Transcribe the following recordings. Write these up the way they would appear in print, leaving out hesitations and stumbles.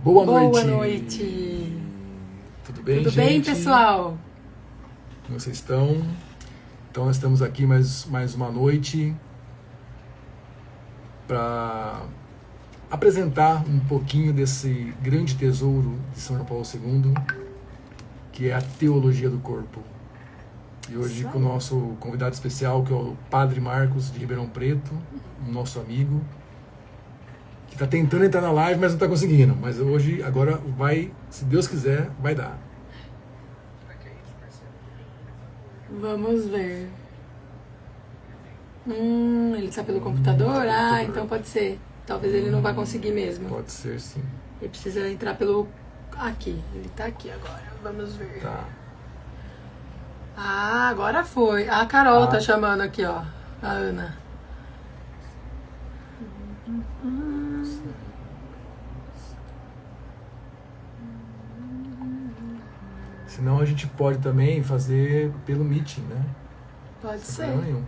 Boa Boa noite! noite! Tudo bem, Tudo bem, gente? pessoal? Como vocês estão? Então, nós estamos aqui mais uma noite para apresentar um pouquinho desse grande tesouro de São João Paulo II, que é a teologia do corpo. E hoje Isso com o aí. nosso convidado especial, que é o Padre Marcos de Ribeirão Preto, um nosso amigo, que está tentando entrar na live, mas não está conseguindo. Mas hoje, agora vai, se Deus quiser, vai dar. Vamos ver. Ele está pelo Tá computador? pelo Ah, computador. então pode ser. Talvez ele não vá conseguir mesmo. Pode ser sim. Ele precisa entrar pelo... Aqui. Ele está aqui agora. Vamos ver. Tá. Ah, agora foi. A Carol tá Ah, chamando aqui, ó. A Ana. senão a gente pode também fazer pelo Meeting, né? Pode Sem problema ser. nenhum.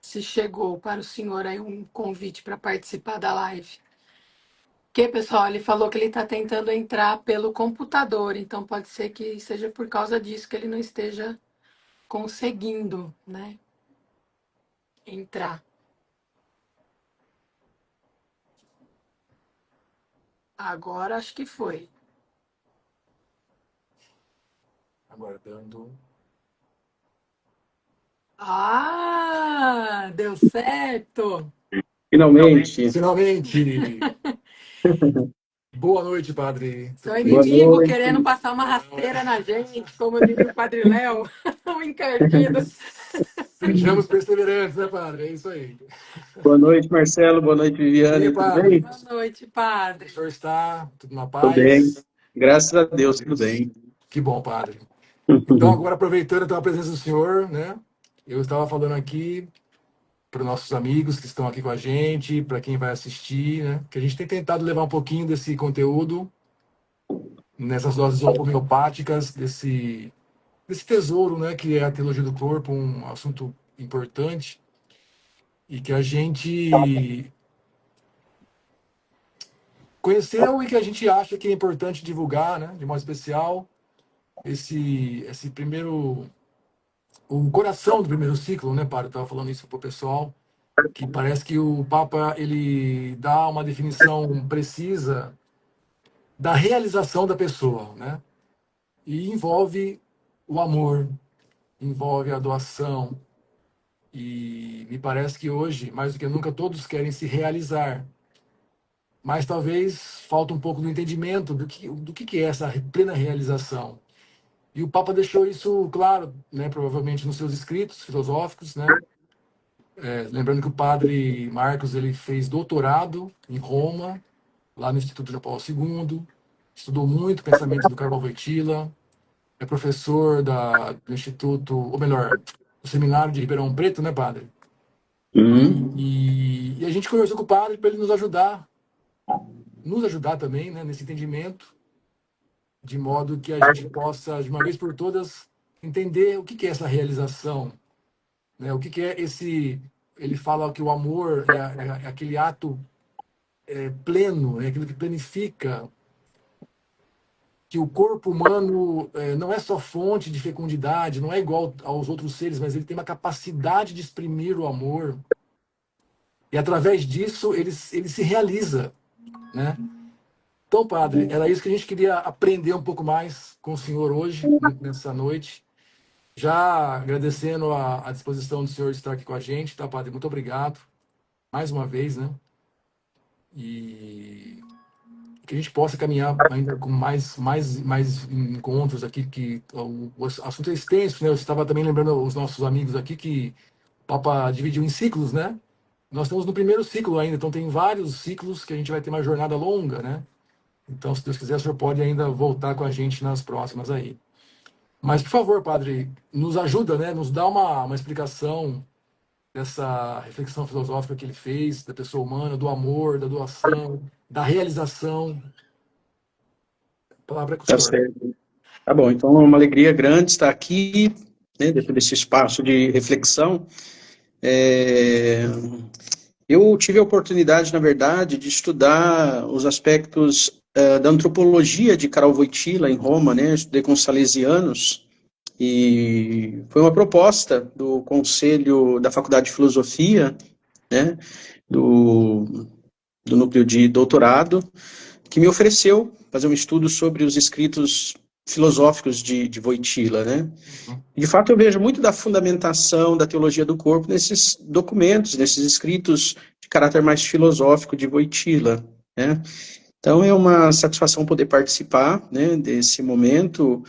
Se chegou para o senhor aí um convite para participar da live. Que, pessoal, ele falou que ele está tentando entrar pelo computador, então pode ser que seja por causa disso que ele não esteja conseguindo, né, entrar. Agora acho que foi. Aguardando. Ah, deu certo! Finalmente. Finalmente! Boa noite, padre. Seu Tudo bem? Boa inimigo querendo noite. passar uma rasteira na gente, como diria o Padre Léo, um encardido. Sejamos perseverantes, né, padre? É isso aí. Boa noite, Marcelo. Boa noite, E aí, Viviane. Tudo padre? bem? Boa noite, O padre. senhor está tudo na Tudo bem. paz? Graças a Deus, tudo bem. Que bom, padre. Então, agora aproveitando então, a presença do senhor, né? Eu estava falando aqui para os nossos amigos que estão aqui com a gente, para quem vai assistir, né? Que a gente tem tentado levar um pouquinho desse conteúdo nessas doses homeopáticas, desse tesouro, né? Que é a teologia do corpo, um assunto importante e que a gente conheceu e que a gente acha que é importante divulgar, né? De modo especial, esse primeiro, o coração do primeiro ciclo, né, Padre? Eu estava falando isso para o pessoal, que parece que o Papa ele dá uma definição precisa da realização da pessoa, né? E envolve o amor, envolve a doação. E me parece que hoje, mais do que nunca, todos querem se realizar. Mas talvez falta um pouco do entendimento do que é essa plena realização. E o Papa deixou isso claro, né, provavelmente nos seus escritos filosóficos, né? Lembrando que o padre Marcos ele fez doutorado em Roma, lá no Instituto João Paulo II, estudou muito o pensamento do Carvalho Wojtyla, é professor do Instituto, ou melhor, do Seminário de Ribeirão Preto, né, padre? Uhum. E a gente conversou com o padre para ele nos ajudar também, né, nesse entendimento, de modo que a gente possa, de uma vez por todas, entender o que é essa realização, né? O que é esse. Ele fala que o amor é aquele ato pleno, é aquilo que planifica, que o corpo humano não é só fonte de fecundidade, não é igual aos outros seres, mas ele tem uma capacidade de exprimir o amor. E através disso ele se realiza, né? Então, padre, era isso que a gente queria aprender um pouco mais com o senhor hoje, nessa noite. Já agradecendo a disposição do senhor de estar aqui com a gente, tá, padre? Muito obrigado, mais uma vez, né? E que a gente possa caminhar ainda com mais encontros aqui, que o assunto é extenso, né? Eu estava também lembrando os nossos amigos aqui que o Papa dividiu em ciclos, né? Nós estamos no primeiro ciclo ainda, então tem vários ciclos que a gente vai ter uma jornada longa, né? Então, se Deus quiser, o senhor pode ainda voltar com a gente nas próximas aí. Mas, por favor, padre, nos ajuda, né? Nos dá uma explicação dessa reflexão filosófica que ele fez, da pessoa humana, do amor, da doação, da realização. A palavra é com o Tá senhor. certo. Tá bom, então é uma alegria grande estar aqui, né, dentro desse espaço de reflexão. É, Eu tive a oportunidade, na verdade, de estudar os aspectos da antropologia de Karol Wojtyla em Roma, né? Eu estudei com salesianos e foi uma proposta do Conselho da Faculdade de Filosofia, né? Do, do núcleo de doutorado, que me ofereceu fazer um estudo sobre os escritos filosóficos de Wojtyla, né? De fato, eu vejo muito da fundamentação da teologia do corpo nesses documentos, nesses escritos de caráter mais filosófico de Wojtyla, né? Então, é uma satisfação poder participar, né, desse momento,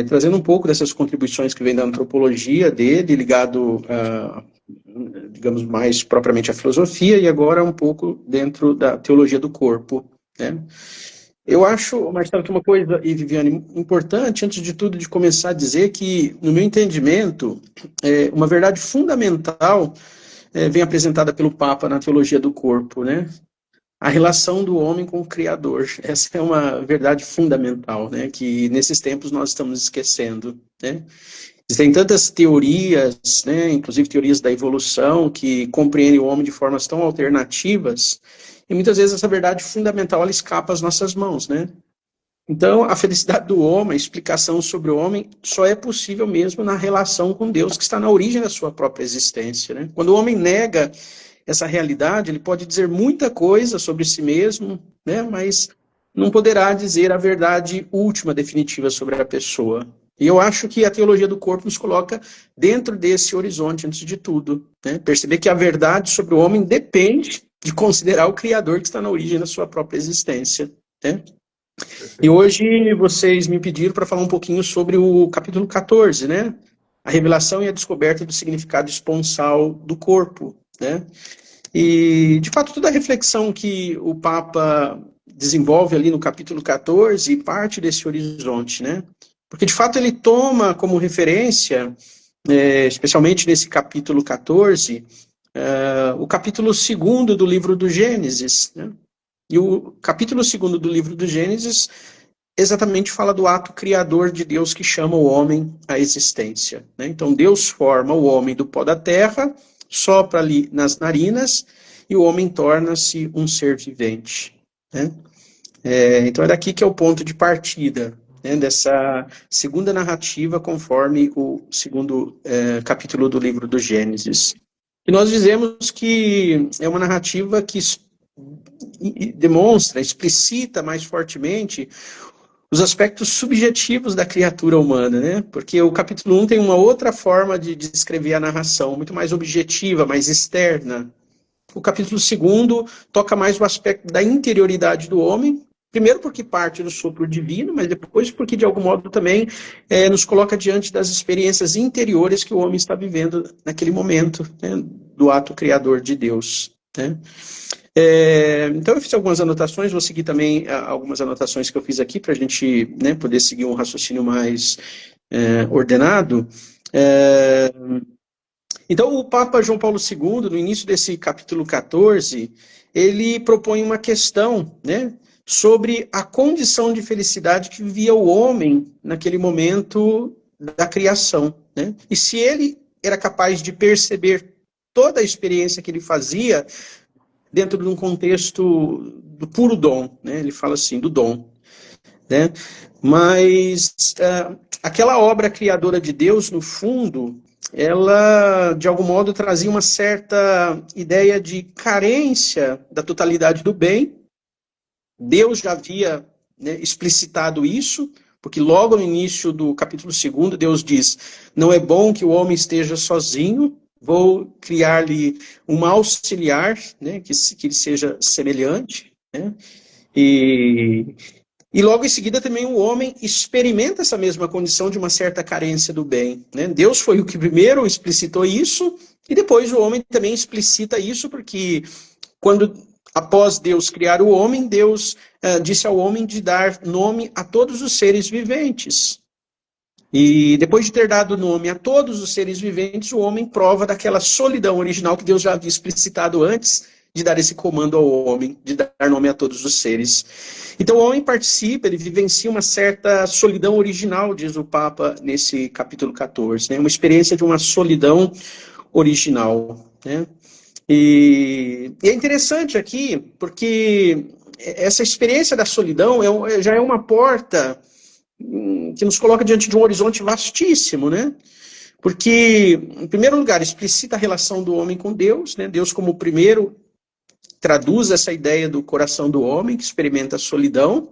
trazendo um pouco dessas contribuições que vêm da antropologia dele, ligado, digamos, mais propriamente à filosofia, e agora um pouco dentro da teologia do corpo, né? Eu acho, Marcelo, que uma coisa, e Viviane, importante, antes de tudo, de começar a dizer que, no meu entendimento, uma verdade fundamental vem apresentada pelo Papa na teologia do corpo, né? A relação do homem com o Criador. Essa é uma verdade fundamental, né? Que nesses tempos nós estamos esquecendo, né? Existem tantas teorias, né? Inclusive teorias da evolução, que compreendem o homem de formas tão alternativas, e muitas vezes essa verdade fundamental ela escapa às nossas mãos, né? Então, a felicidade do homem, a explicação sobre o homem, só é possível mesmo na relação com Deus, que está na origem da sua própria existência, né? Quando o homem nega essa realidade, ele pode dizer muita coisa sobre si mesmo, né? Mas não poderá dizer a verdade última, definitiva sobre a pessoa. E eu acho que a teologia do corpo nos coloca dentro desse horizonte, antes de tudo, né? Perceber que a verdade sobre o homem depende de considerar o Criador que está na origem da sua própria existência, né? E hoje vocês me pediram para falar um pouquinho sobre o capítulo 14, né? A revelação e a descoberta do significado esponsal do corpo, né? E, de fato, toda a reflexão que o Papa desenvolve ali no capítulo 14 parte desse horizonte, né? Porque, de fato, ele toma como referência, especialmente nesse capítulo 14, o capítulo 2º do livro do Gênesis, né? E o capítulo 2º do livro do Gênesis exatamente fala do ato criador de Deus que chama o homem à existência, né? Então, Deus forma o homem do pó da terra, sopra ali nas narinas, e o homem torna-se um ser vivente, né? Então, é daqui que é o ponto de partida, né, dessa segunda narrativa, conforme o 2º capítulo do livro do Gênesis. E nós dizemos que é uma narrativa que demonstra, explicita mais fortemente os aspectos subjetivos da criatura humana, né? Porque o capítulo 1 tem uma outra forma de descrever a narração, muito mais objetiva, mais externa. O capítulo 2º toca mais o aspecto da interioridade do homem, primeiro porque parte do sopro divino, mas depois porque, de algum modo, também nos coloca diante das experiências interiores que o homem está vivendo naquele momento, né, do ato criador de Deus, né? Então eu fiz algumas anotações, vou seguir também algumas anotações que eu fiz aqui para a gente, né, poder seguir um raciocínio mais ordenado. Então o Papa João Paulo II, no início desse capítulo 14, ele propõe uma questão, né, sobre a condição de felicidade que vivia o homem naquele momento da criação, né? E se ele era capaz de perceber toda a experiência que ele fazia dentro de um contexto do puro dom, né? Ele fala assim, do dom, né? Mas aquela obra criadora de Deus, no fundo, ela, de algum modo, trazia uma certa ideia de carência da totalidade do bem. Deus já havia, né, explicitado isso, porque logo no início do capítulo 2, Deus diz, não é bom que o homem esteja sozinho, vou criar-lhe um auxiliar, né, que lhe seja semelhante, né? E logo em seguida também o homem experimenta essa mesma condição de uma certa carência do bem, né? Deus foi o que primeiro explicitou isso, e depois o homem também explicita isso, porque quando, após Deus criar o homem, Deus disse ao homem de dar nome a todos os seres viventes. E depois de ter dado nome a todos os seres viventes, o homem prova daquela solidão original que Deus já havia explicitado antes de dar esse comando ao homem, de dar nome a todos os seres. Então o homem participa, ele vivencia uma certa solidão original, diz o Papa nesse capítulo 14, né? Uma experiência de uma solidão original, né? E é interessante aqui, porque essa experiência da solidão já é uma porta que nos coloca diante de um horizonte vastíssimo, né? Porque, em primeiro lugar, explicita a relação do homem com Deus, né? Deus como o primeiro traduz essa ideia do coração do homem, que experimenta a solidão,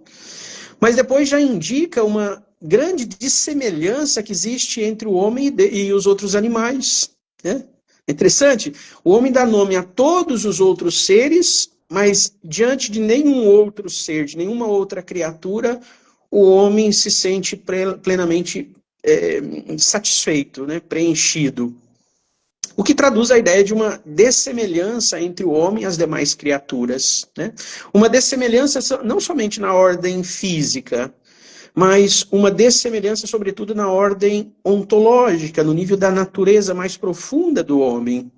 mas depois já indica uma grande dissemelhança que existe entre o homem e os outros animais, né? É interessante, o homem dá nome a todos os outros seres, mas diante de nenhum outro ser, de nenhuma outra criatura, o homem se sente plenamente satisfeito, né? Preenchido. O que traduz a ideia de uma dessemelhança entre o homem e as demais criaturas, né? Uma dessemelhança não somente na ordem física, mas uma dessemelhança, sobretudo, na ordem ontológica, no nível da natureza mais profunda do homem,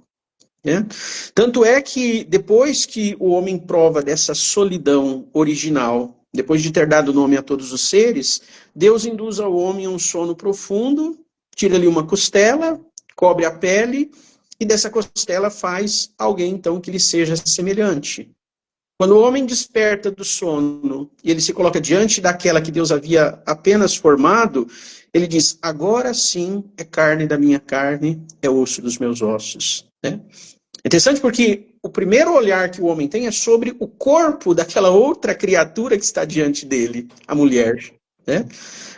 né? Tanto é que, depois que o homem prova dessa solidão original, depois de ter dado nome a todos os seres, Deus induz ao homem um sono profundo, tira-lhe uma costela, cobre a pele, e dessa costela faz alguém, então, que lhe seja semelhante. Quando o homem desperta do sono e ele se coloca diante daquela que Deus havia apenas formado, ele diz, agora sim é carne da minha carne, é osso dos meus ossos. Né? É interessante porque o primeiro olhar que o homem tem é sobre o corpo daquela outra criatura que está diante dele, a mulher. Né?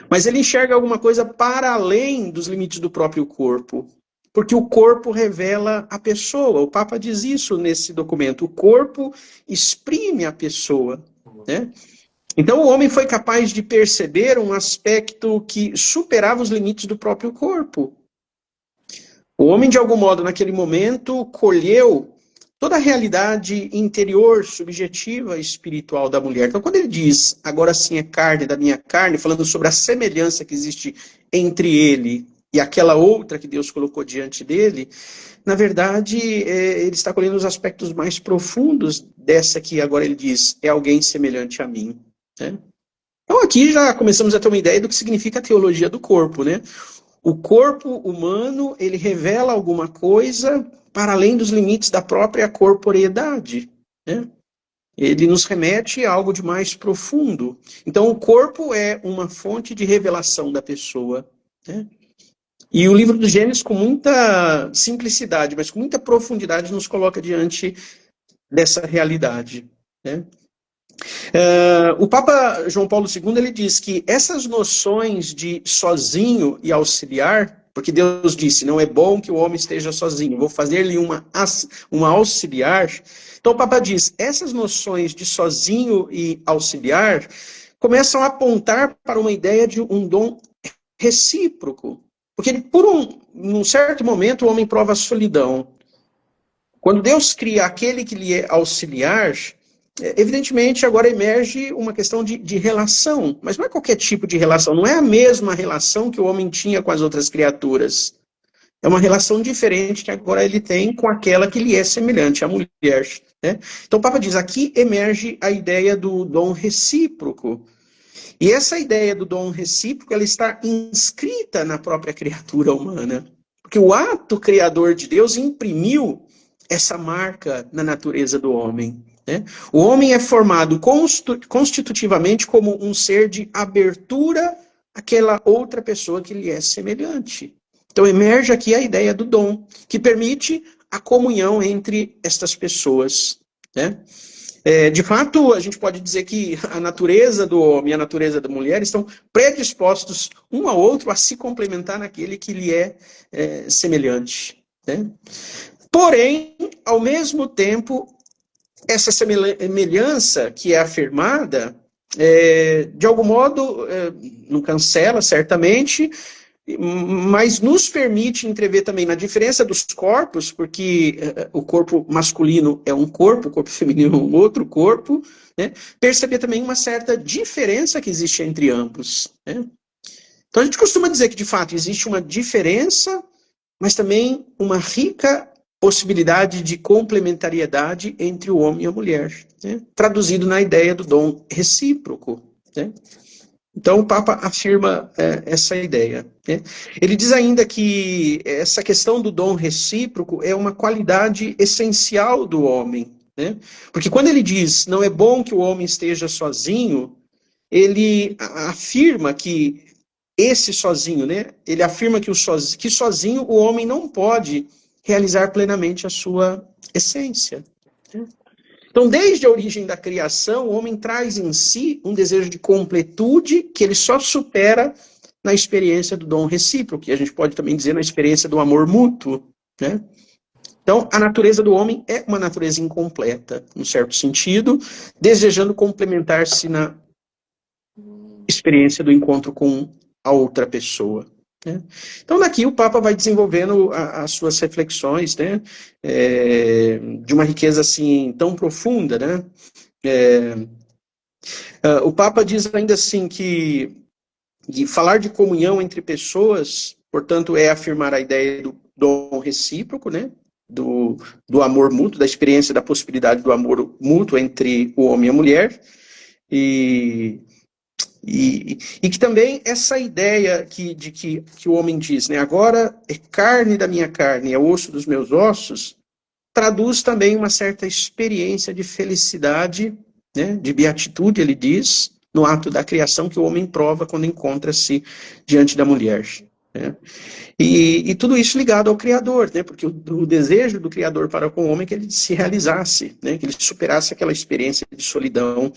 Mas ele enxerga alguma coisa para além dos limites do próprio corpo. Porque o corpo revela a pessoa. O Papa diz isso nesse documento. O corpo exprime a pessoa. Né? Então o homem foi capaz de perceber um aspecto que superava os limites do próprio corpo. O homem, de algum modo, naquele momento, colheu toda a realidade interior, subjetiva, espiritual da mulher. Então, quando ele diz, agora sim é carne da minha carne, falando sobre a semelhança que existe entre ele e aquela outra que Deus colocou diante dele, na verdade, ele está colhendo os aspectos mais profundos dessa que agora ele diz, é alguém semelhante a mim. Né? Então, aqui já começamos a ter uma ideia do que significa a teologia do corpo, né? O corpo humano, ele revela alguma coisa para além dos limites da própria corporeidade, né? Ele nos remete a algo de mais profundo. Então, o corpo é uma fonte de revelação da pessoa, né? E o livro do Gênesis, com muita simplicidade, mas com muita profundidade, nos coloca diante dessa realidade, né? O Papa João Paulo II, ele diz que essas noções de sozinho e auxiliar, porque Deus disse, não é bom que o homem esteja sozinho, vou fazer-lhe uma auxiliar. Então o Papa diz, essas noções de sozinho e auxiliar começam a apontar para uma ideia de um dom recíproco. Porque num certo momento o homem prova a solidão. Quando Deus cria aquele que lhe é auxiliar, evidentemente agora emerge uma questão de relação, mas não é qualquer tipo de relação, não é a mesma relação que o homem tinha com as outras criaturas. É uma relação diferente que agora ele tem com aquela que lhe é semelhante, a mulher. Né? Então o Papa diz, aqui emerge a ideia do dom recíproco. E essa ideia do dom recíproco, ela está inscrita na própria criatura humana. Porque o ato criador de Deus imprimiu essa marca na natureza do homem. Né? O homem é formado constitutivamente como um ser de abertura àquela outra pessoa que lhe é semelhante. Então emerge aqui a ideia do dom, que permite a comunhão entre estas pessoas. Né? De fato, a gente pode dizer que a natureza do homem e a natureza da mulher estão predispostos um ao outro a se complementar naquele que lhe é semelhante. Né? Porém, ao mesmo tempo, essa semelhança que é afirmada, de algum modo, não cancela, certamente, mas nos permite entrever também na diferença dos corpos, porque o corpo masculino é um corpo, o corpo feminino é um outro corpo, né? Perceber também uma certa diferença que existe entre ambos. Né? Então a gente costuma dizer que, de fato, existe uma diferença, mas também uma rica possibilidade de complementariedade entre o homem e a mulher, né? Traduzido na ideia do dom recíproco. Né? Então, o Papa afirma essa ideia, né? Ele diz ainda que essa questão do dom recíproco é uma qualidade essencial do homem, né? Porque quando ele diz não é bom que o homem esteja sozinho, ele afirma que esse sozinho, né? Ele afirma que sozinho o homem não pode realizar plenamente a sua essência. Então, desde a origem da criação, o homem traz em si um desejo de completude que ele só supera na experiência do dom recíproco, que a gente pode também dizer na experiência do amor mútuo, né? Então, a natureza do homem é uma natureza incompleta, num certo sentido, desejando complementar-se na experiência do encontro com a outra pessoa, né? Então, daqui o Papa vai desenvolvendo as suas reflexões, né? De uma riqueza assim tão profunda, né? O Papa diz ainda assim que falar de comunhão entre pessoas, portanto, é afirmar a ideia do dom recíproco, né? Do amor mútuo, da experiência da possibilidade do amor mútuo entre o homem e a mulher, e que também essa ideia de que o homem diz, né, agora é carne da minha carne, é osso dos meus ossos, traduz também uma certa experiência de felicidade, né, de beatitude, ele diz, no ato da criação que o homem prova quando encontra-se diante da mulher, né? E tudo isso ligado ao Criador, né, porque o desejo do Criador para com o homem é que ele se realizasse, né, que ele superasse aquela experiência de solidão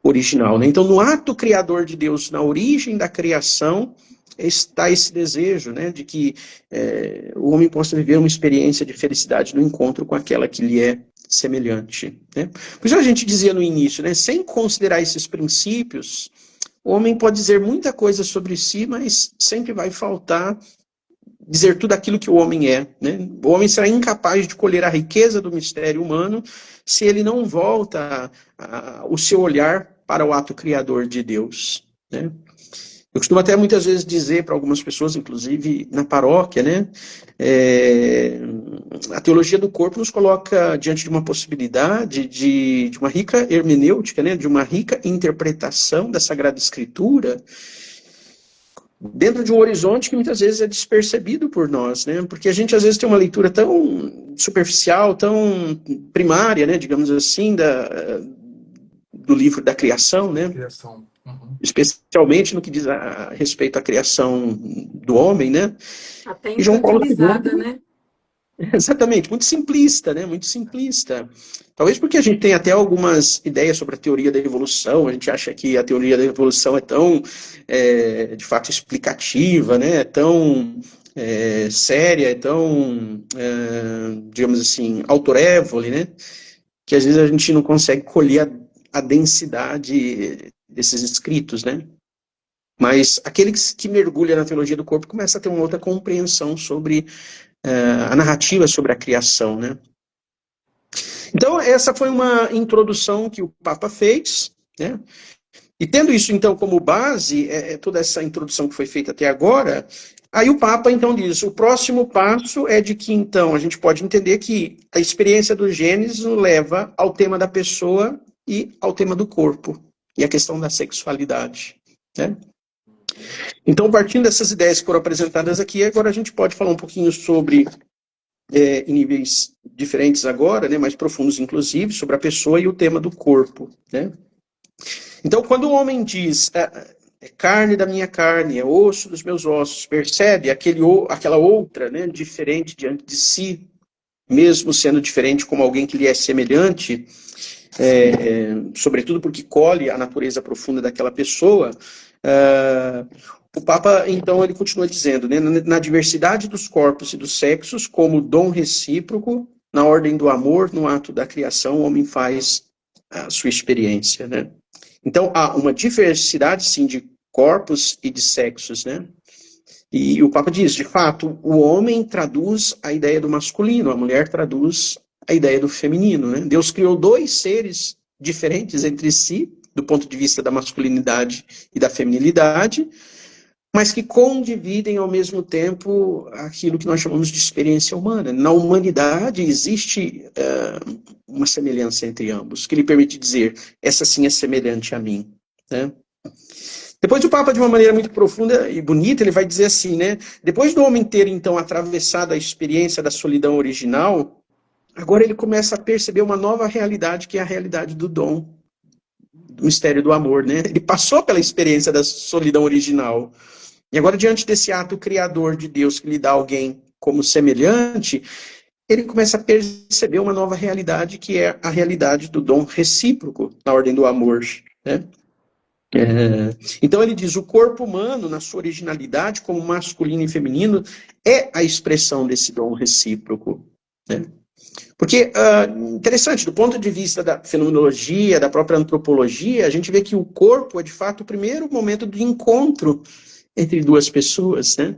original, né? Então, no ato criador de Deus, na origem da criação, está esse desejo, né, de que o homem possa viver uma experiência de felicidade no encontro com aquela que lhe é semelhante, né? Por isso a gente dizia no início, né, sem considerar esses princípios, o homem pode dizer muita coisa sobre si, mas sempre vai faltar dizer tudo aquilo que o homem é, né? O homem será incapaz de colher a riqueza do mistério humano se ele não volta o seu olhar para o ato criador de Deus, né? Eu costumo até muitas vezes dizer para algumas pessoas, inclusive na paróquia, né? A teologia do corpo nos coloca diante de uma possibilidade de uma rica hermenêutica, né? De uma rica interpretação da Sagrada Escritura, dentro de um horizonte que muitas vezes é despercebido por nós, né? Porque a gente às vezes tem uma leitura tão superficial, tão primária, né? Digamos assim, do livro da criação, né? Criação. Uhum. Especialmente no que diz a respeito à criação do homem, né? Até E João Paulo infantilizada, II, né? exatamente, muito simplista, né? Muito simplista. Talvez porque a gente tem até algumas ideias sobre a teoria da evolução, a gente acha que a teoria da evolução é tão, de fato, explicativa, né? É tão séria, é tão, digamos assim, autorevole, né? Que às vezes a gente não consegue colher a densidade desses escritos, né? Mas aquele que mergulha na teologia do corpo começa a ter uma outra compreensão sobre a narrativa sobre a criação, né? Então, essa foi uma introdução que o Papa fez, né? E tendo isso, então, como base, toda essa introdução que foi feita até agora, aí o Papa, então, diz, o próximo passo é de que, então, a gente pode entender que a experiência do Gênesis nos leva ao tema da pessoa e ao tema do corpo, e a questão da sexualidade, né? Então, partindo dessas ideias que foram apresentadas aqui, agora a gente pode falar um pouquinho sobre, em níveis diferentes agora, né, mais profundos inclusive, sobre a pessoa e o tema do corpo, né? Então, quando o homem diz, é carne da minha carne, é osso dos meus ossos, percebe aquela outra, né, diferente diante de si, mesmo sendo diferente como alguém que lhe é semelhante, sobretudo porque colhe a natureza profunda daquela pessoa, o Papa, então, ele continua dizendo, né, na diversidade dos corpos e dos sexos, como dom recíproco, na ordem do amor, no ato da criação, o homem faz a sua experiência, né? Então, há uma diversidade, sim, de corpos e de sexos, né? E o Papa diz, de fato, o homem traduz a ideia do masculino, a mulher traduz a ideia do feminino, né? Deus criou dois seres diferentes entre si, do ponto de vista da masculinidade e da feminilidade, mas que condividem ao mesmo tempo aquilo que nós chamamos de experiência humana. Na humanidade existe uma semelhança entre ambos, que lhe permite dizer, essa sim é semelhante a mim, né? Depois o Papa, de uma maneira muito profunda e bonita, ele vai dizer assim, né? Depois do homem ter, então, atravessado a experiência da solidão original, agora ele começa a perceber uma nova realidade, que é a realidade do dom, do mistério do amor, né? Ele passou pela experiência da solidão original. E agora, diante desse ato criador de Deus que lhe dá alguém como semelhante, ele começa a perceber uma nova realidade, que é a realidade do dom recíproco na ordem do amor, né? Então ele diz, o corpo humano, na sua originalidade, como masculino e feminino, é a expressão desse dom recíproco, né? Porque, interessante, do ponto de vista da fenomenologia, da própria antropologia, a gente vê que o corpo é, de fato, o primeiro momento de encontro entre duas pessoas, né?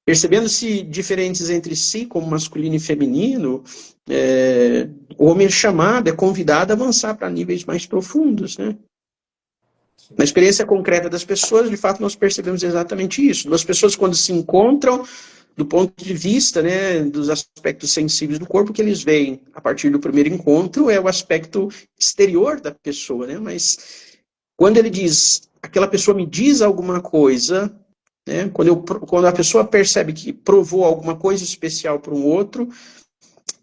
Percebendo-se diferentes entre si, como masculino e feminino, o homem é chamado, é convidado a avançar para níveis mais profundos, né? Na experiência concreta das pessoas, de fato, nós percebemos exatamente isso. As pessoas, quando se encontram, do ponto de vista, né, dos aspectos sensíveis do corpo, que eles veem a partir do primeiro encontro é o aspecto exterior da pessoa, né? Mas quando ele diz, aquela pessoa me diz alguma coisa, né, quando a pessoa percebe que provou alguma coisa especial para um outro,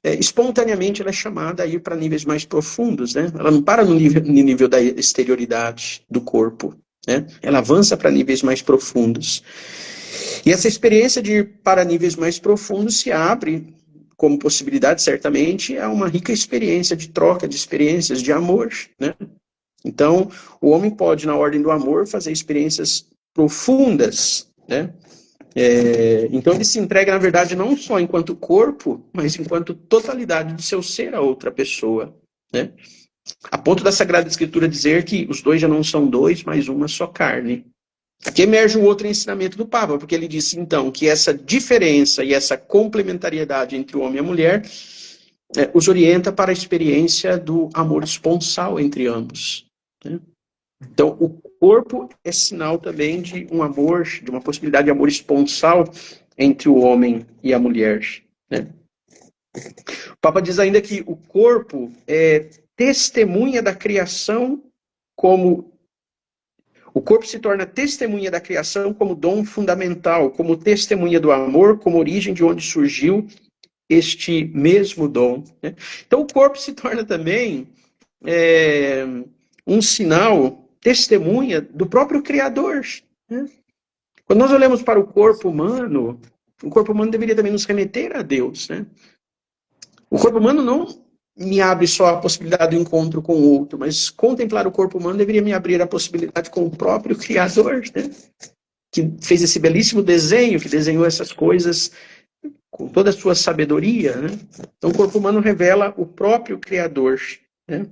espontaneamente ela é chamada a ir para níveis mais profundos, né? Ela não para no nível da exterioridade do corpo, né? Ela avança para níveis mais profundos. E essa experiência de ir para níveis mais profundos se abre como possibilidade, certamente, a uma rica experiência de troca de experiências de amor, né? Então, o homem pode, na ordem do amor, fazer experiências profundas, né? Então ele se entrega, na verdade, não só enquanto corpo, mas enquanto totalidade do seu ser a outra pessoa, né? A ponto da Sagrada Escritura dizer que os dois já não são dois, mas uma só carne. Aqui emerge um outro ensinamento do Papa, porque ele disse, então, que essa diferença e essa complementariedade entre o homem e a mulher os orienta para a experiência do amor esponsal entre ambos, né? Então, o corpo é sinal também de um amor, de uma possibilidade de amor esponsal entre o homem e a mulher, né? O Papa diz ainda que o corpo é testemunha da criação como... O corpo se torna testemunha da criação como dom fundamental, como testemunha do amor, como origem de onde surgiu este mesmo dom, né? Então, o corpo se torna também um sinal... testemunha do próprio Criador, né? Quando nós olhamos para o corpo humano deveria também nos remeter a Deus, né? O corpo humano não me abre só a possibilidade do encontro com o outro, mas contemplar o corpo humano deveria me abrir a possibilidade com o próprio Criador, né? Que fez esse belíssimo desenho, que desenhou essas coisas com toda a sua sabedoria, né? Então, o corpo humano revela o próprio Criador, né?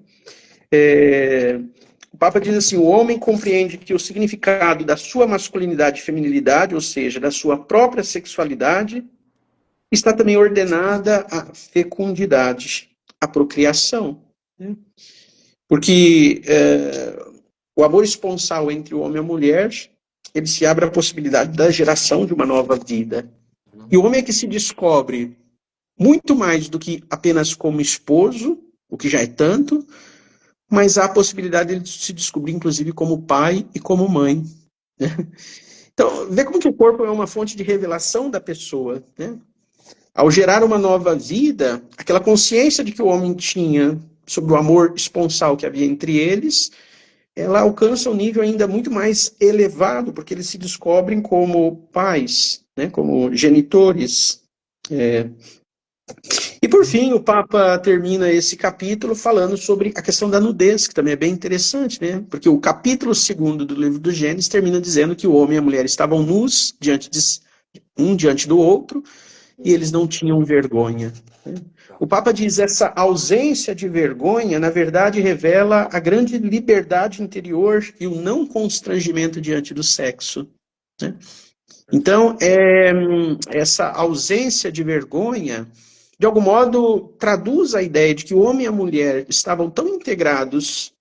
O Papa diz assim, o homem compreende que o significado da sua masculinidade e feminilidade, ou seja, da sua própria sexualidade, está também ordenada à fecundidade, à procriação, né? Porque o amor esponsal entre o homem e a mulher, ele se abre à possibilidade da geração de uma nova vida. E o homem é que se descobre muito mais do que apenas como esposo, o que já é tanto, mas há a possibilidade de se descobrir, inclusive, como pai e como mãe, né? Então, vê como que o corpo é uma fonte de revelação da pessoa, né? Ao gerar uma nova vida, aquela consciência de que o homem tinha sobre o amor esponsal que havia entre eles, ela alcança um nível ainda muito mais elevado, porque eles se descobrem como pais, né? Como genitores. E por fim, o Papa termina esse capítulo falando sobre a questão da nudez, que também é bem interessante, né? Porque o capítulo 2º do livro do Gênesis termina dizendo que o homem e a mulher estavam nus, um diante do outro, e eles não tinham vergonha, né? O Papa diz essa ausência de vergonha, na verdade, revela a grande liberdade interior e o não constrangimento diante do sexo, né? Então, essa ausência de vergonha, de algum modo, traduz a ideia de que o homem e a mulher estavam tão integrados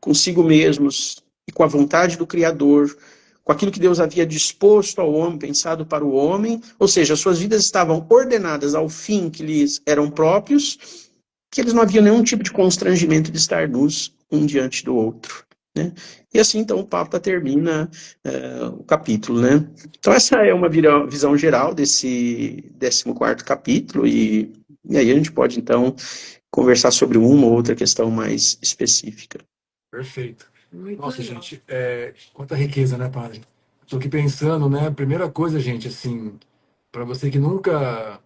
consigo mesmos e com a vontade do Criador, com aquilo que Deus havia disposto ao homem, pensado para o homem, ou seja, suas vidas estavam ordenadas ao fim que lhes eram próprios, que eles não haviam nenhum tipo de constrangimento de estar nus um diante do outro, né? E assim, então, o Papa termina o capítulo, né? Então, essa é uma visão geral desse 14º capítulo, e aí a gente pode, então, conversar sobre uma ou outra questão mais específica. Perfeito. Muito Nossa, legal. gente, quanta riqueza, né, padre? Estou aqui pensando, né? Primeira coisa, gente, assim, para você que nunca,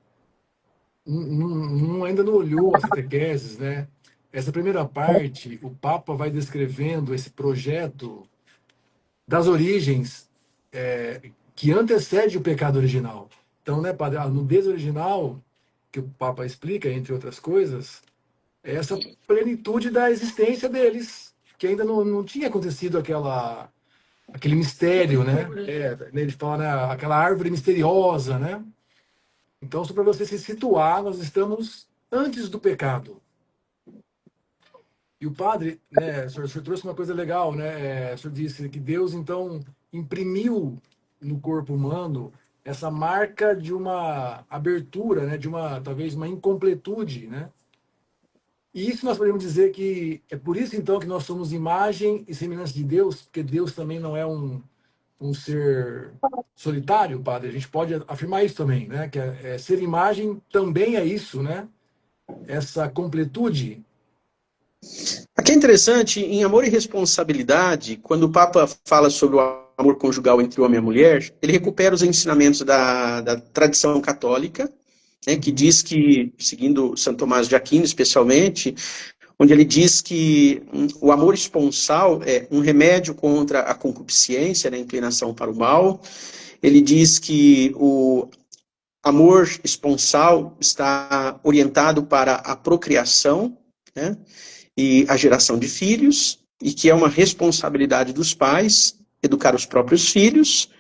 ainda não olhou as catequeses, né? Essa primeira parte, o Papa vai descrevendo esse projeto das origens que antecede o pecado original. Então, né, padre, a nudez original, que o Papa explica, entre outras coisas, é essa plenitude da existência deles, que ainda não tinha acontecido aquele mistério, né? Ele fala, né, aquela árvore misteriosa, né? Então, só para você se situar, nós estamos antes do pecado. E o padre, né, o senhor trouxe uma coisa legal, né? O senhor disse que Deus, então, imprimiu no corpo humano essa marca de uma abertura, né? De uma, talvez, uma incompletude, né? E isso nós podemos dizer que é por isso, então, que nós somos imagem e semelhança de Deus, porque Deus também não é um ser solitário, padre. A gente pode afirmar isso também, né? Que ser imagem também é isso, né? Essa completude. Aqui é interessante, em Amor e Responsabilidade, quando o Papa fala sobre o amor conjugal entre o homem e a mulher, ele recupera os ensinamentos da tradição católica, né, que diz que, seguindo Santo Tomás de Aquino especialmente, onde ele diz que o amor esponsal é um remédio contra a concupiscência, né, a inclinação para o mal. Ele diz que o amor esponsal está orientado para a procriação, né, e a geração de filhos, e que é uma responsabilidade dos pais educar os próprios filhos.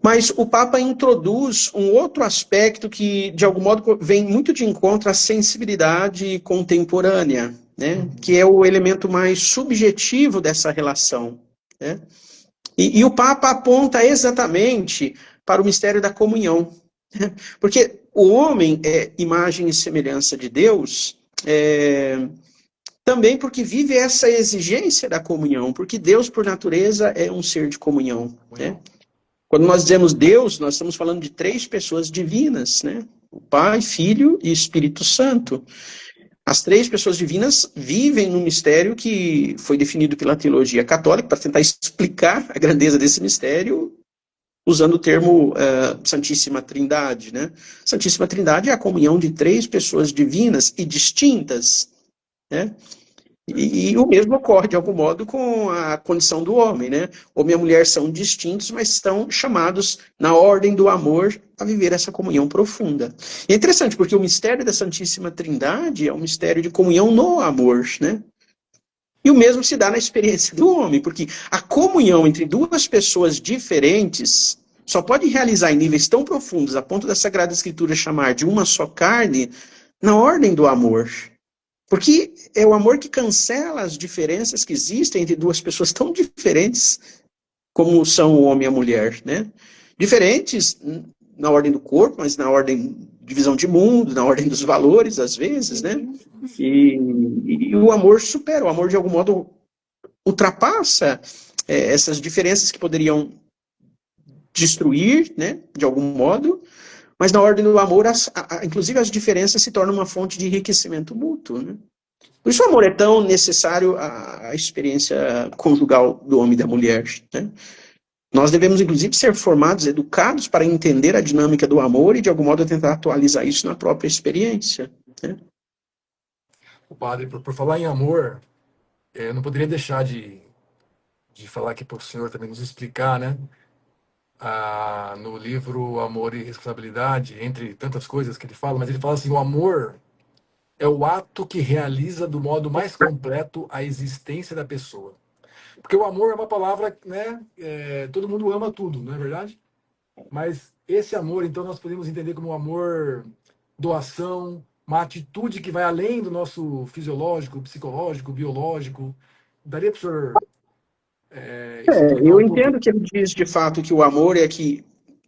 Mas o Papa introduz um outro aspecto que, de algum modo, vem muito de encontro à sensibilidade contemporânea, né? Que é o elemento mais subjetivo dessa relação, né? E o Papa aponta exatamente para o mistério da comunhão, né? Porque o homem é imagem e semelhança de Deus, também porque vive essa exigência da comunhão, porque Deus, por natureza, é um ser de comunhão, né? Quando nós dizemos Deus, nós estamos falando de 3 pessoas divinas, né? O Pai, Filho e Espírito Santo. As 3 pessoas divinas vivem num mistério que foi definido pela teologia católica para tentar explicar a grandeza desse mistério, usando o termo Santíssima Trindade, né? Santíssima Trindade é a comunhão de 3 pessoas divinas e distintas, né? E o mesmo ocorre, de algum modo, com a condição do homem, né? Homem e mulher são distintos, mas estão chamados, na ordem do amor, a viver essa comunhão profunda. E é interessante, porque o mistério da Santíssima Trindade é um mistério de comunhão no amor, né? E o mesmo se dá na experiência do homem, porque a comunhão entre 2 pessoas diferentes só pode realizar em níveis tão profundos, a ponto da Sagrada Escritura chamar de uma só carne, na ordem do amor. Porque é o amor que cancela as diferenças que existem entre 2 pessoas tão diferentes como são o homem e a mulher, né? Diferentes na ordem do corpo, mas na ordem de visão de mundo, na ordem dos valores, às vezes, né? E o amor supera, o amor de algum modo ultrapassa essas diferenças que poderiam destruir, né? De algum modo, mas na ordem do amor, inclusive as diferenças se tornam uma fonte de enriquecimento mútuo, né? Por isso o amor é tão necessário à experiência conjugal do homem e da mulher, né? Nós devemos, inclusive, ser formados, educados para entender a dinâmica do amor e, de algum modo, tentar atualizar isso na própria experiência, né? O padre, por falar em amor, eu não poderia deixar de falar aqui para o senhor também nos explicar, né? No livro Amor e Responsabilidade, entre tantas coisas que ele fala, mas ele fala assim: o amor é o ato que realiza do modo mais completo a existência da pessoa. Porque o amor é uma palavra, né? Todo mundo ama tudo, não é verdade? Mas esse amor, então, nós podemos entender como um amor, doação, uma atitude que vai além do nosso fisiológico, psicológico, biológico. Daria para o senhor explicar Eu um pouco? entendo que ele diz, de fato, que o amor é que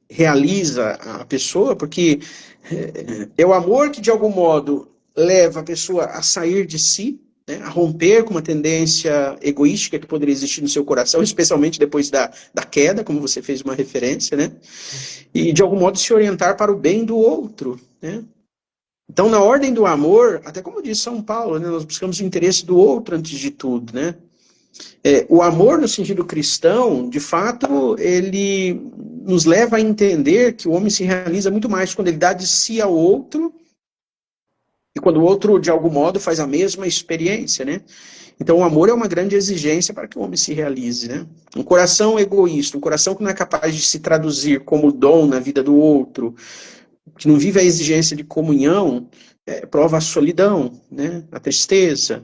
realiza a pessoa, porque é o amor que, de algum modo, leva a pessoa a sair de si, né, a romper com uma tendência egoística que poderia existir no seu coração, especialmente depois da queda, como você fez uma referência, né? E, de algum modo, se orientar para o bem do outro, né? Então, na ordem do amor, até como diz São Paulo, né, nós buscamos o interesse do outro antes de tudo, né? O amor no sentido cristão, de fato, ele nos leva a entender que o homem se realiza muito mais quando ele dá de si ao outro e quando o outro, de algum modo, faz a mesma experiência, né? Então, o amor é uma grande exigência para que o homem se realize, né? Um coração egoísta, um coração que não é capaz de se traduzir como dom na vida do outro, que não vive a exigência de comunhão, prova a solidão, né? A tristeza.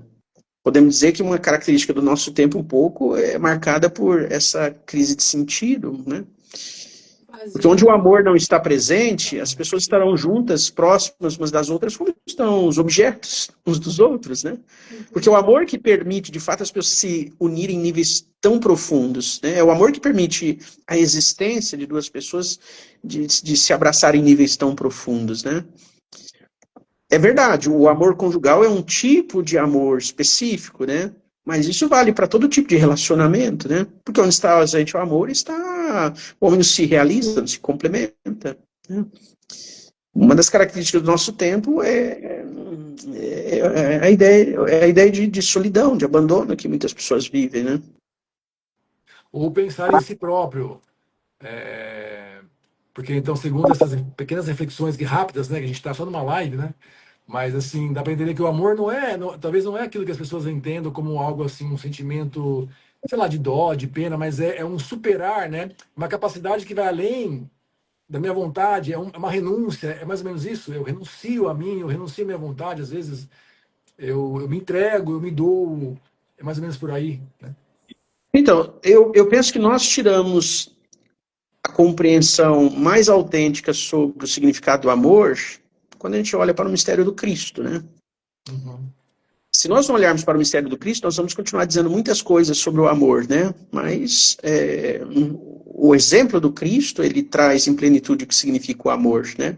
Podemos dizer que uma característica do nosso tempo um pouco é marcada por essa crise de sentido, né? Porque onde o amor não está presente, as pessoas estarão juntas, próximas umas das outras, como estão os objetos uns dos outros, né? Porque o amor que permite, de fato, as pessoas se unirem em níveis tão profundos, né? É o amor que permite a existência de duas pessoas de se abraçarem em níveis tão profundos, né? É verdade, o amor conjugal é um tipo de amor específico, né? Mas isso vale para todo tipo de relacionamento, né? Porque onde está ausente o amor, está o homem não se realiza, não se complementa, né? Uma das características do nosso tempo é a ideia de solidão, de abandono que muitas pessoas vivem, né? Ou pensar em si próprio. Porque, então, segundo essas pequenas reflexões rápidas, né, que a gente está só numa live, né? Mas, assim, dá para entender que o amor talvez não é aquilo que as pessoas entendam como algo, assim, um sentimento, sei lá, de dó, de pena, mas é um superar, né? Uma capacidade que vai além da minha vontade, é uma renúncia, é mais ou menos isso. Eu renuncio a mim, eu renuncio à minha vontade, às vezes eu me entrego, eu me dou, é mais ou menos por aí, né? Então, eu penso que nós tiramos a compreensão mais autêntica sobre o significado do amor quando a gente olha para o mistério do Cristo, né? Uhum. Se nós não olharmos para o mistério do Cristo, nós vamos continuar dizendo muitas coisas sobre o amor, né? Mas o exemplo do Cristo, ele traz em plenitude o que significa o amor, né?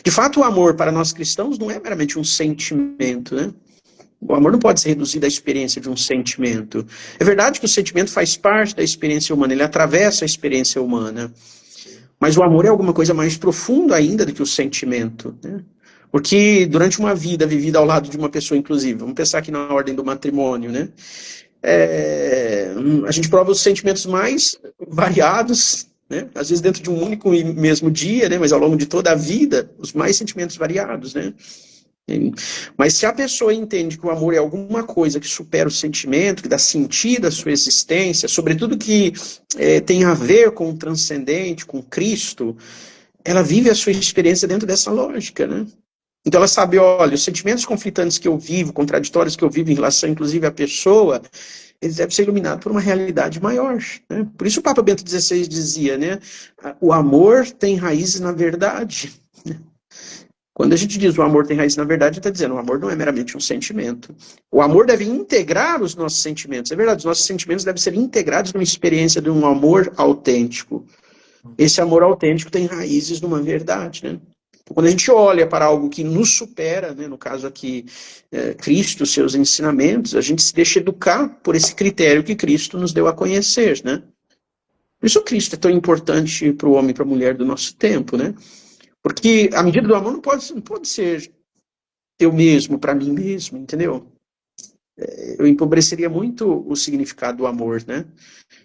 De fato, o amor para nós cristãos não é meramente um sentimento, né? O amor não pode ser reduzido à experiência de um sentimento. É verdade que o sentimento faz parte da experiência humana, ele atravessa a experiência humana. Mas o amor é alguma coisa mais profunda ainda do que o sentimento, né? Porque durante uma vida vivida ao lado de uma pessoa, inclusive, vamos pensar aqui na ordem do matrimônio, né? A gente prova os sentimentos mais variados, né? Às vezes dentro de um único e mesmo dia, né? Mas ao longo de toda a vida, os mais sentimentos variados, né? Mas se a pessoa entende que o amor é alguma coisa que supera o sentimento, que dá sentido à sua existência, sobretudo que tem a ver com o transcendente, com Cristo, ela vive a sua experiência dentro dessa lógica, né? Então ela sabe, olha, os sentimentos conflitantes que eu vivo, contraditórios que eu vivo em relação, inclusive, à pessoa, eles devem ser iluminados por uma realidade maior, né? Por isso o Papa Bento XVI dizia, né? O amor tem raízes na verdade. Quando a gente diz o amor tem raiz na verdade, está dizendo o amor não é meramente um sentimento. O amor deve integrar os nossos sentimentos. É verdade, os nossos sentimentos devem ser integrados numa experiência de um amor autêntico. Esse amor autêntico tem raízes numa verdade, né? Quando a gente olha para algo que nos supera, né, no caso aqui, Cristo, seus ensinamentos, a gente se deixa educar por esse critério que Cristo nos deu a conhecer, né? Por isso Cristo é tão importante para o homem e para a mulher do nosso tempo, né? Porque a medida do amor não pode ser eu mesmo, para mim mesmo, entendeu? Eu empobreceria muito o significado do amor, né?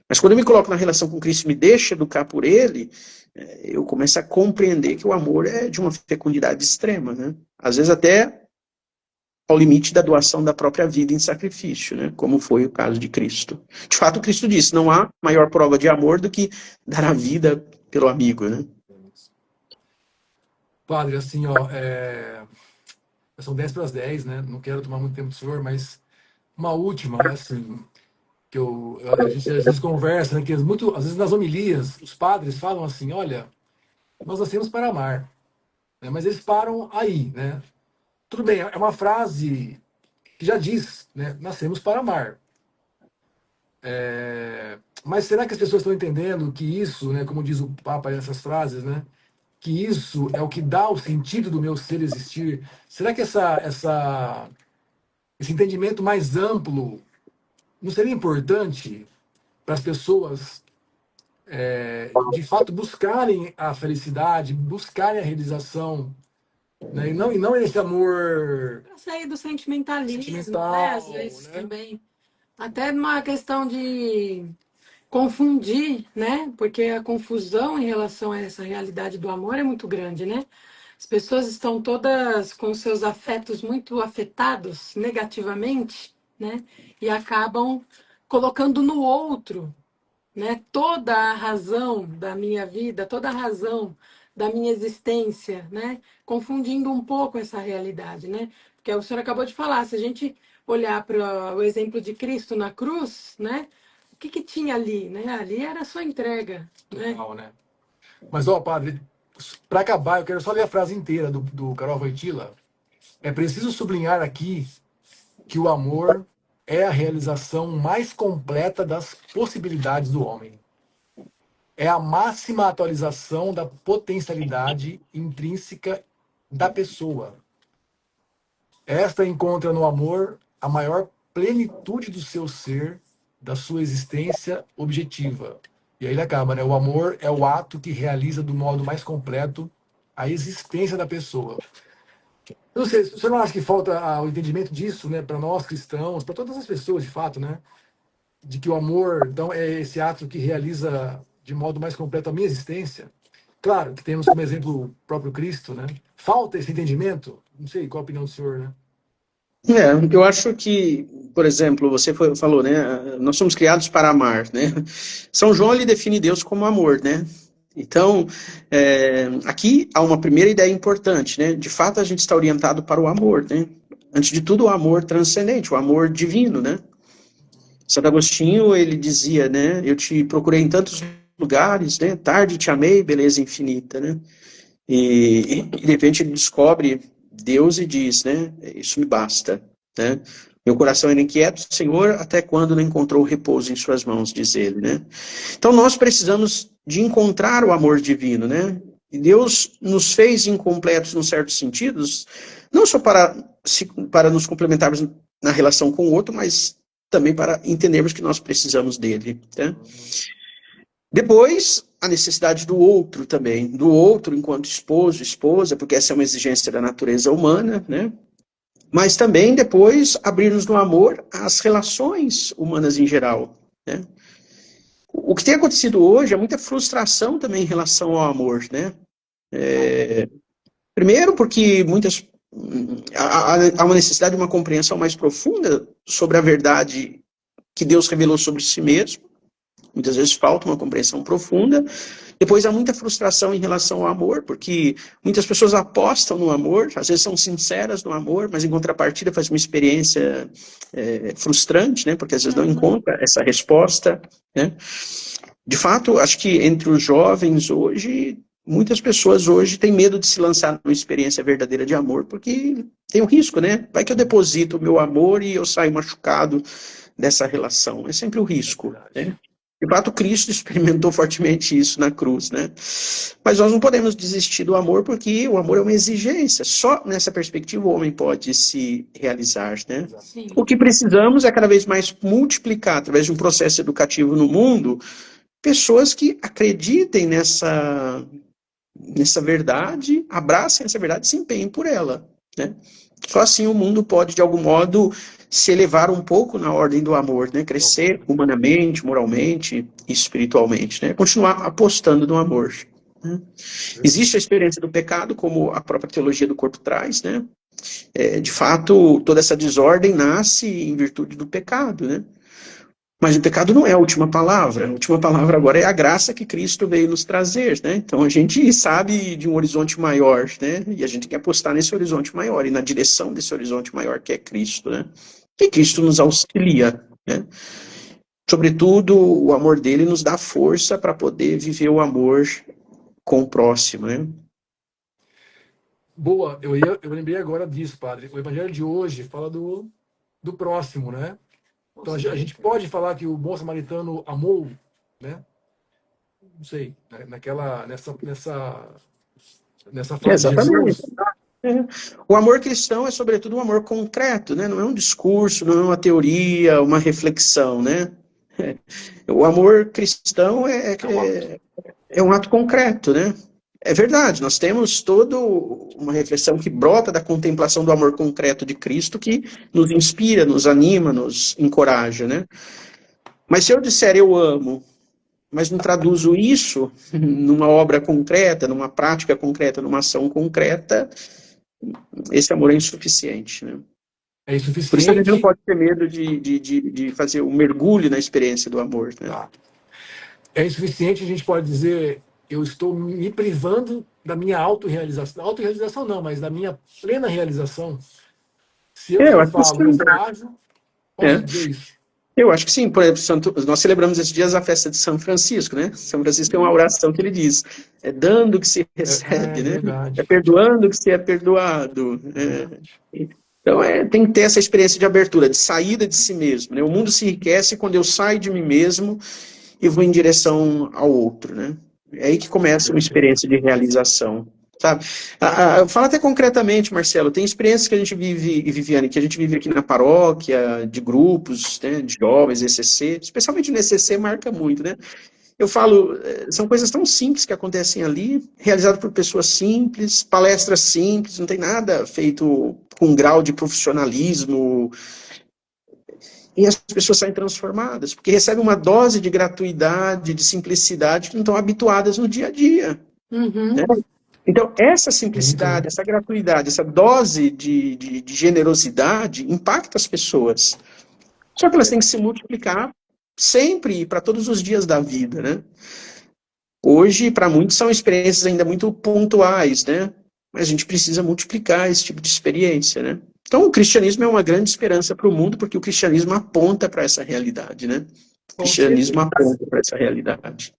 Mas quando eu me coloco na relação com Cristo e me deixo educar por Ele, eu começo a compreender que o amor é de uma fecundidade extrema, né? Às vezes até ao limite da doação da própria vida em sacrifício, né? Como foi o caso de Cristo. De fato, Cristo disse, não há maior prova de amor do que dar a vida pelo amigo, né? Padre, assim, ó, são 10 para as 10, né? Não quero tomar muito tempo do senhor, mas uma última, né, assim, que a gente às vezes conversa, né, que às vezes nas homilias, os padres falam assim, olha, nós nascemos para amar, né, mas eles param aí, né? Tudo bem, é uma frase que já diz, né, nascemos para amar. Mas será que as pessoas estão entendendo que isso, né, como diz o Papa nessas frases, né, que isso é o que dá o sentido do meu ser existir? Será que esse entendimento mais amplo, não seria importante para as pessoas, de fato, buscarem a felicidade, buscarem a realização, né? E não esse amor Pra sair do sentimentalismo, sentimental, às vezes né? também. Até numa questão de confundir, né? Porque a confusão em relação a essa realidade do amor é muito grande, né? As pessoas estão todas com seus afetos muito afetados negativamente, né? E acabam colocando no outro, né? Toda a razão da minha vida, toda a razão da minha existência, né? Confundindo um pouco essa realidade, né? Porque o senhor acabou de falar, se a gente olhar para o exemplo de Cristo na cruz, né? O que que tinha ali, né? Ali era a sua entrega, né? Total, né? Mas, ó, padre, para acabar, eu quero só ler a frase inteira do Karol Wojtyla. É preciso sublinhar aqui que o amor é a realização mais completa das possibilidades do homem. É a máxima atualização da potencialidade intrínseca da pessoa. Esta encontra no amor a maior plenitude do seu ser, da sua existência objetiva. E aí ele acaba, né? O amor é o ato que realiza do modo mais completo a existência da pessoa. Eu não sei, você não acha que falta o entendimento disso, né, para nós cristãos, para todas as pessoas, de fato, né? De que o amor, então, é esse ato que realiza de modo mais completo a minha existência? Claro que temos como exemplo o próprio Cristo, né? Falta esse entendimento? Não sei, qual a opinião do senhor, né? Eu acho que, por exemplo, falou, né? Nós somos criados para amar, né? São João ele define Deus como amor, né? Então, aqui há uma primeira ideia importante, né? De fato, a gente está orientado para o amor, né? Antes de tudo, o amor transcendente, o amor divino, né? Santo Agostinho, ele dizia, né? Eu te procurei em tantos lugares, né? Tarde te amei, beleza infinita, né? E de repente ele descobre Deus e diz, né? Isso me basta, né? Meu coração era inquieto, Senhor, até quando não encontrou repouso em suas mãos, diz ele, né? Então nós precisamos de encontrar o amor divino, né? E Deus nos fez incompletos, num certo sentido, não só para nos complementarmos na relação com o outro, mas também para entendermos que nós precisamos dele, né? Depois, a necessidade do outro também, do outro enquanto esposo, esposa, porque essa é uma exigência da natureza humana, né? Mas também, depois, abrir-nos no amor às relações humanas em geral, né? O que tem acontecido hoje é muita frustração também em relação ao amor, né? Primeiro porque há uma necessidade de uma compreensão mais profunda sobre a verdade que Deus revelou sobre si mesmo. Muitas vezes falta uma compreensão profunda. Depois há muita frustração em relação ao amor, porque muitas pessoas apostam no amor, às vezes são sinceras no amor, mas em contrapartida faz uma experiência frustrante, né? Porque às vezes não encontra essa resposta, né? De fato, acho que entre os jovens hoje, muitas pessoas hoje têm medo de se lançar numa experiência verdadeira de amor, porque tem um risco, né? Vai que eu deposito o meu amor e eu saio machucado dessa relação. É sempre o risco, né? De fato, Cristo experimentou fortemente isso na cruz, né? Mas nós não podemos desistir do amor, porque o amor é uma exigência. Só nessa perspectiva o homem pode se realizar, né? Sim. O que precisamos é cada vez mais multiplicar, através de um processo educativo no mundo, pessoas que acreditem nessa verdade, abracem essa verdade e se empenhem por ela, né? Só assim o mundo pode, de algum modo, se elevar um pouco na ordem do amor, né? Crescer humanamente, moralmente e espiritualmente, né? Continuar apostando no amor, né? Existe a experiência do pecado, como a própria teologia do corpo traz, né? De fato, toda essa desordem nasce em virtude do pecado, né? Mas o pecado não é a última palavra. A última palavra agora é a graça que Cristo veio nos trazer, né? Então a gente sabe de um horizonte maior, né? E a gente quer apostar nesse horizonte maior e na direção desse horizonte maior que é Cristo, né? E Cristo nos auxilia, né? Sobretudo, o amor dele nos dá força para poder viver o amor com o próximo, né? Boa, eu lembrei agora disso, padre. O evangelho de hoje fala do próximo, né? Então a gente pode falar que o bom samaritano amou, né? Não sei, né? Nessa fala de Exatamente. Jesus. É. O amor cristão é, sobretudo, um amor concreto, né? Não é um discurso, não é uma teoria, uma reflexão, né? O amor cristão é um ato concreto, né? É verdade, nós temos toda uma reflexão que brota da contemplação do amor concreto de Cristo que nos inspira, nos anima, nos encoraja, né? Mas se eu disser eu amo, mas não traduzo isso numa obra concreta, numa prática concreta, numa ação concreta, esse amor é insuficiente, né? É Por isso a gente não insuficiente. pode ter medo de fazer um mergulho na experiência do amor, né? Tá. É insuficiente, a gente pode dizer, eu estou me privando da minha autorrealização. Autorrealização não, mas da minha plena realização. Se eu Eu só acho que falo, eu sim. só ajo, posso É. dizer isso. Eu acho que sim. Por exemplo, nós celebramos esses dias a festa de São Francisco, né? São Francisco tem uma oração que ele diz: é dando que se recebe, É né? É verdade. perdoando que se é perdoado. Verdade. Então, tem que ter essa experiência de abertura, de saída de si mesmo, né? O mundo se enriquece quando eu saio de mim mesmo e vou em direção ao outro, né? É aí que começa uma experiência de realização, sabe? Fala até concretamente, Marcelo, tem experiências que a gente vive, e Viviane, que a gente vive aqui na paróquia, de grupos, né, de jovens, ECC, especialmente no ECC marca muito, né? Eu falo, são coisas tão simples que acontecem ali, realizadas por pessoas simples, palestras simples, não tem nada feito com um grau de profissionalismo, e as pessoas saem transformadas, porque recebem uma dose de gratuidade, de simplicidade, que não estão habituadas no dia a dia. Uhum. Né? Então, essa Muito, né? simplicidade, essa gratuidade, essa dose de generosidade impacta as pessoas. Só que elas têm que se multiplicar sempre, para todos os dias da vida, né? Hoje, para muitos, são experiências ainda muito pontuais, né? Mas a gente precisa multiplicar esse tipo de experiência, né? Então, o cristianismo é uma grande esperança para o mundo, porque o cristianismo aponta para essa realidade, né? O Com cristianismo certeza. aponta para essa realidade.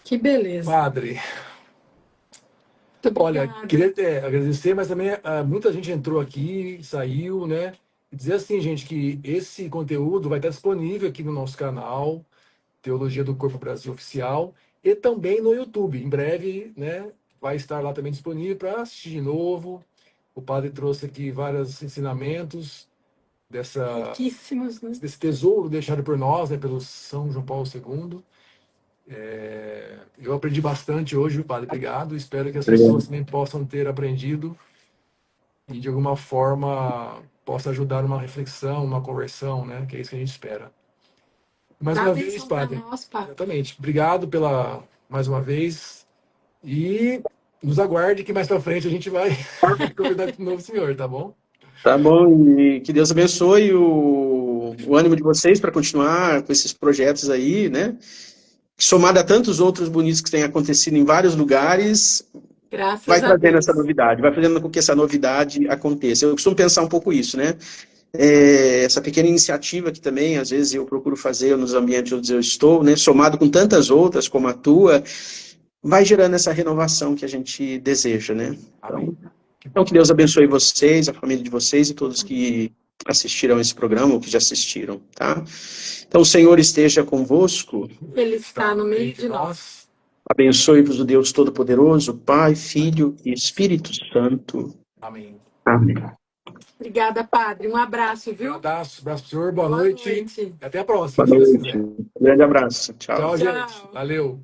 Que beleza. Padre, Muito olha, obrigada. queria agradecer, mas também muita gente entrou aqui, saiu, né? E dizer assim, gente, que esse conteúdo vai estar disponível aqui no nosso canal, Teologia do Corpo Brasil Oficial, e também no YouTube. Em breve, né, vai estar lá também disponível para assistir de novo. O padre trouxe aqui vários ensinamentos Riquíssimos, né? desse tesouro deixado por nós, né, pelo São João Paulo II. Eu aprendi bastante hoje, padre. Obrigado. Espero que as pessoas também possam ter aprendido e, de alguma forma, possa ajudar numa reflexão, uma conversão, né? Que é isso que a gente espera. Mais Dá uma vez, bênção para padre. nós, Padre. Exatamente. Obrigado mais uma vez. E nos aguarde que mais pra frente a gente vai convidar de novo o senhor, tá bom? Tá bom, e que Deus abençoe o ânimo de vocês para continuar com esses projetos aí, né? Somado a tantos outros bonitos que têm acontecido em vários lugares, Graças vai a trazendo Deus. essa novidade, vai fazendo com que essa novidade aconteça. Eu costumo pensar um pouco isso, né? Essa pequena iniciativa que também, às vezes, eu procuro fazer nos ambientes onde eu estou, né? Somado com tantas outras, como a tua, vai gerando essa renovação que a gente deseja, né? Amém. Então, que Deus abençoe vocês, a família de vocês e todos que assistiram esse programa ou que já assistiram, tá? Então, o Senhor esteja convosco, Ele está no meio de nós. abençoe-vos o Deus Todo-Poderoso, Pai, Filho e Espírito Santo. Amém. Amém. Obrigada, Padre. Um abraço, viu? Abraço pro senhor, boa Boa noite. noite. Até a próxima, Boa se Deus noite. quiser. Um grande abraço. Tchau. Tchau, Tchau. gente. Valeu.